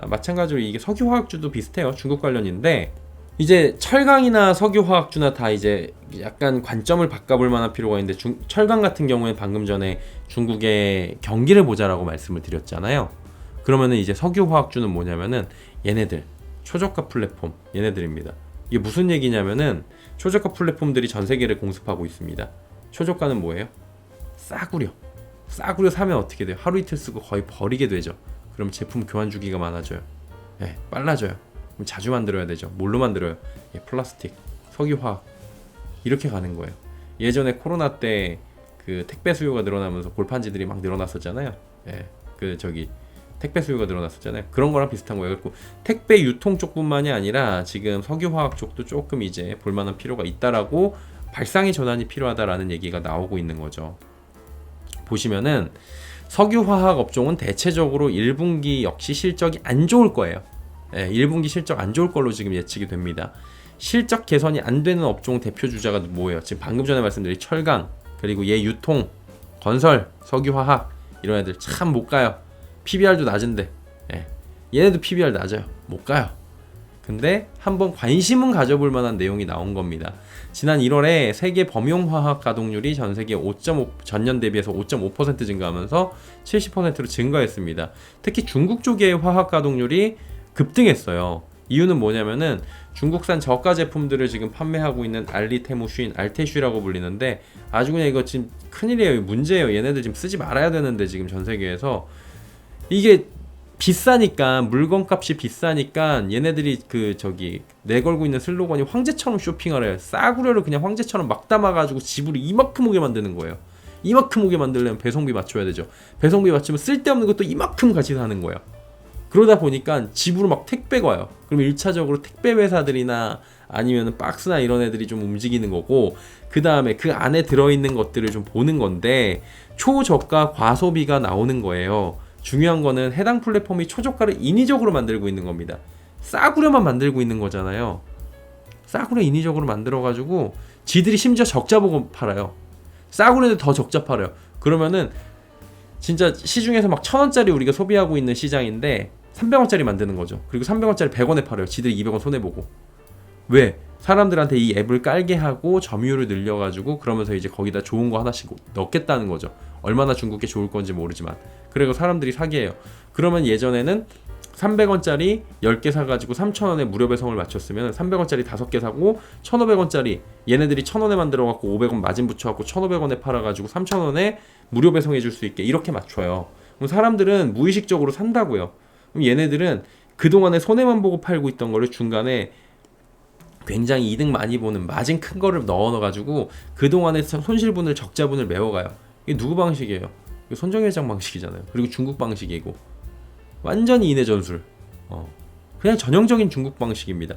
마찬가지로 이게 석유화학주도 비슷해요. 중국 관련인데 이제 철강이나 석유화학주나 다 이제 약간 관점을 바꿔볼 만한 필요가 있는데 철강 같은 경우에 방금 전에 중국의 경기를 보자라고 말씀을 드렸잖아요. 그러면은 이제 석유화학주는 뭐냐면은 얘네들 초저가 플랫폼 얘네들입니다. 이게 무슨 얘기냐면은 초저가 플랫폼들이 전 세계를 공습하고 있습니다. 초저가는 뭐예요? 싸구려 사면 어떻게 돼요? 하루 이틀 쓰고 거의 버리게 되죠. 그럼 제품 교환 주기가 많아져요. 네, 빨라져요. 그럼 자주 만들어야 되죠. 뭘로 만들어요? 예, 플라스틱, 석유화학 이렇게 가는 거예요. 예전에 코로나 때 그 택배 수요가 늘어나면서 골판지들이 막 늘어났었잖아요. 예, 택배 수요가 늘어났었잖아요. 그런 거랑 비슷한 거예요. 그리고 택배 유통 쪽뿐만이 아니라 지금 석유화학 쪽도 조금 이제 볼만한 필요가 있다라고 발상의 전환이 필요하다라는 얘기가 나오고 있는 거죠. 보시면은 석유화학 업종은 대체적으로 1분기 역시 실적이 안 좋을 거예요. 1분기 실적 안 좋을 걸로 지금 예측이 됩니다. 실적 개선이 안 되는 업종 대표 주자가 뭐예요? 지금 방금 전에 말씀드린 철강, 그리고 유통, 건설, 석유화학 이런 애들 참 못 가요. PBR도 낮은데 얘네도 PBR 낮아요. 못 가요. 근데 한번 관심은 가져볼 만한 내용이 나온 겁니다. 지난 1월에 세계 범용화학 가동률이 전 세계 5.5 전년 대비해서 5.5% 증가하면서 70%로 증가했습니다. 특히 중국 쪽의 화학 가동률이 급등했어요. 이유는 뭐냐면은 중국산 저가 제품들을 지금 판매하고 있는 알리테무쉰, 알테슈라고 불리는데 아주 그냥 이거 지금 큰일이에요. 문제예요. 얘네들 지금 쓰지 말아야 되는데 지금 전 세계에서 이게 비싸니까 물건값이 비싸니까 얘네들이 내걸고 있는 슬로건이 황제처럼 쇼핑하래요. 싸구려를 그냥 황제처럼 막 담아가지고 지불을 이만큼 오게 만드는 거예요. 이만큼 오게 만들려면 배송비 맞춰야 되죠. 배송비 맞추면 쓸데없는 것도 이만큼 같이 사는 거예요. 그러다 보니까 집으로 막 택배가 와요. 그럼 1차적으로 택배 회사들이나 아니면 박스나 이런 애들이 좀 움직이는 거고, 그 다음에 그 안에 들어있는 것들을 좀 보는 건데 초저가 과소비가 나오는 거예요. 중요한 거는 해당 플랫폼이 초저가를 인위적으로 만들고 있는 겁니다. 싸구려만 만들고 있는 거잖아요. 싸구려 인위적으로 만들어가지고 지들이 심지어 적자 보고 팔아요. 싸구려인데 더 적자 팔아요. 그러면은 진짜 시중에서 막 1,000원짜리 우리가 소비하고 있는 시장인데 300원짜리 만드는 거죠. 그리고 300원짜리 100원에 팔아요. 지들이 200원 손해보고. 왜? 사람들한테 이 앱을 깔게 하고 점유율을 늘려가지고 그러면서 이제 거기다 좋은 거 하나씩 넣겠다는 거죠. 얼마나 중국에 좋을 건지 모르지만. 그리고 사람들이 사기해요. 그러면 예전에는 300원짜리 10개 사가지고 3,000원에 무료 배송을 맞췄으면 300원짜리 5개 사고 1,500원짜리 얘네들이 1,000원에 만들어갖고 500원 마진 붙여갖고 1,500원에 팔아가지고 3,000원에 무료 배송해줄 수 있게 이렇게 맞춰요. 그럼 사람들은 무의식적으로 산다고요. 그럼 얘네들은 그동안에 손해만 보고 팔고 있던 거를 중간에 굉장히 이득 많이 보는 마진 큰 거를 넣어가지고 그동안의 손실분을 적자분을 메워가요. 이게 누구 방식이에요? 이거 손정희 회장 방식이잖아요. 그리고 중국 방식이고 완전히 인해 전술. 그냥 전형적인 중국 방식입니다.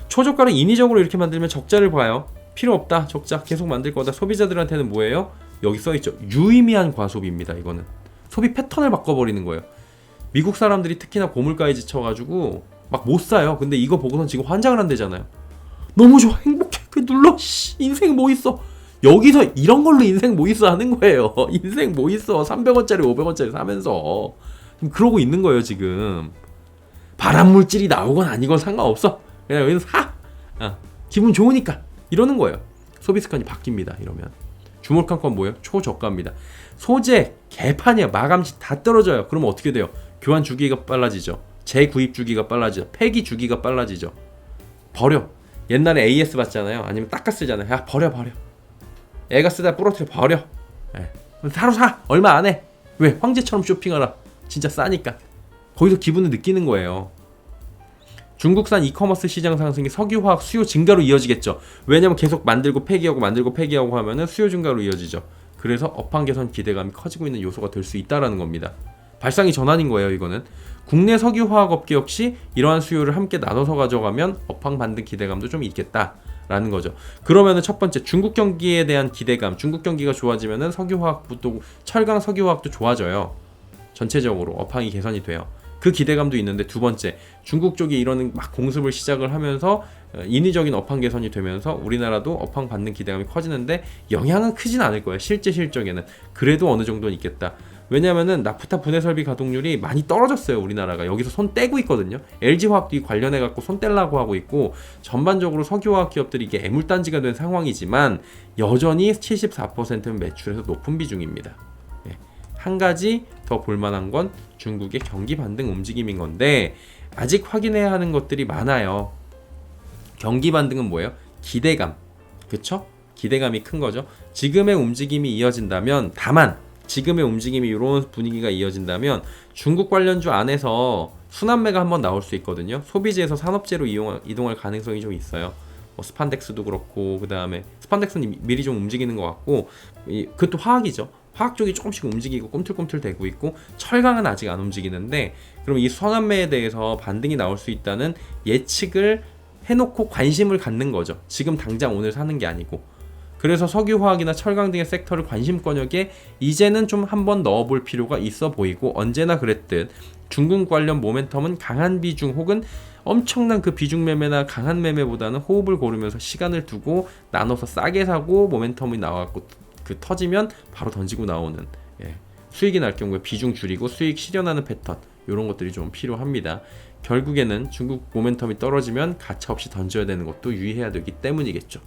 초저가를 인위적으로 이렇게 만들면 적자를 봐요. 필요 없다. 적자 계속 만들 거다. 소비자들한테는 뭐예요? 여기 써있죠. 유의미한 과소비입니다. 이거는 소비 패턴을 바꿔버리는 거예요. 미국 사람들이 특히나 고물가에 지쳐가지고 막 못 사요. 근데 이거 보고선 지금 환장을 한대잖아요. 너무 좋아, 행복해, 그 눌러, 인생 뭐 있어. 여기서 이런 걸로 인생 뭐 있어 하는 거예요. 인생 뭐 있어. 300원짜리 500원짜리 사면서 그러고 있는 거예요. 지금 발암물질이 나오건 아니건 상관없어. 그냥 여기서 사. 기분 좋으니까 이러는 거예요. 소비 습관이 바뀝니다. 이러면 주목한 뭐예요? 초저가입니다. 소재 개판이야. 마감시 다 떨어져요. 그러면 어떻게 돼요? 교환 주기가 빨라지죠. 재구입 주기가 빨라지죠. 폐기 주기가 빨라지죠. 버려. 옛날에 AS 받잖아요. 아니면 닦아 쓰잖아요. 야, 버려. 애가 쓰다 부러뜨려 버려. 바로 사. 얼마 안 해. 왜? 황제처럼 쇼핑하라. 진짜 싸니까. 거기서 기분을 느끼는 거예요. 중국산 이커머스 시장 상승이 석유화학 수요 증가로 이어지겠죠. 왜냐면 계속 만들고 폐기하고 하면은 수요 증가로 이어지죠. 그래서 업황 개선 기대감이 커지고 있는 요소가 될 수 있다라는 겁니다. 발상의 전환인 거예요. 이거는 국내 석유화학 업계 역시 이러한 수요를 함께 나눠서 가져가면 업황 반등 기대감도 좀 있겠다라는 거죠. 그러면은 첫 번째 중국 경기에 대한 기대감, 중국 경기가 좋아지면은 석유화학부터 철강 석유화학도 좋아져요. 전체적으로 업황이 개선이 돼요. 그 기대감도 있는데, 두 번째 중국 쪽이 이런 막 공습을 시작을 하면서 인위적인 업황 개선이 되면서 우리나라도 업황 받는 기대감이 커지는데 영향은 크진 않을 거예요. 실제 실적에는 그래도 어느 정도는 있겠다. 왜냐면은 나프타 분해 설비 가동률이 많이 떨어졌어요. 우리나라가 여기서 손 떼고 있거든요. LG화학도 이 관련해 갖고 손 떼려고 하고 있고, 전반적으로 석유화학 기업들이 이게 애물단지가 된 상황이지만 여전히 74%는 매출에서 높은 비중입니다. 예. 한 가지 더 볼만한 건 중국의 경기 반등 움직임인 건데, 아직 확인해야 하는 것들이 많아요. 경기 반등은 뭐예요? 기대감, 그쵸? 기대감이 큰 거죠. 지금의 움직임이 이어진다면, 다만 지금의 움직임이 이런 분위기가 이어진다면 중국 관련주 안에서 순환매가 한번 나올 수 있거든요. 소비재에서 산업재로 이동할 가능성이 좀 있어요. 뭐 스판덱스도 그렇고, 그 다음에 스판덱스는 미리 좀 움직이는 것 같고, 그것도 화학이죠. 화학 쪽이 조금씩 움직이고 꿈틀꿈틀 대고 있고, 철강은 아직 안 움직이는데, 그럼 이 순환매에 대해서 반등이 나올 수 있다는 예측을 해놓고 관심을 갖는 거죠. 지금 당장 오늘 사는 게 아니고. 그래서 석유화학이나 철강 등의 섹터를 관심권역에 이제는 좀 한번 넣어볼 필요가 있어 보이고, 언제나 그랬듯 중국 관련 모멘텀은 강한 비중 혹은 엄청난 그 비중 매매나 강한 매매보다는 호흡을 고르면서 시간을 두고 나눠서 싸게 사고, 모멘텀이 나와갖고 그 터지면 바로 던지고 나오는, 수익이 날 경우에 비중 줄이고 수익 실현하는 패턴, 이런 것들이 좀 필요합니다. 결국에는 중국 모멘텀이 떨어지면 가차없이 던져야 되는 것도 유의해야 되기 때문이겠죠.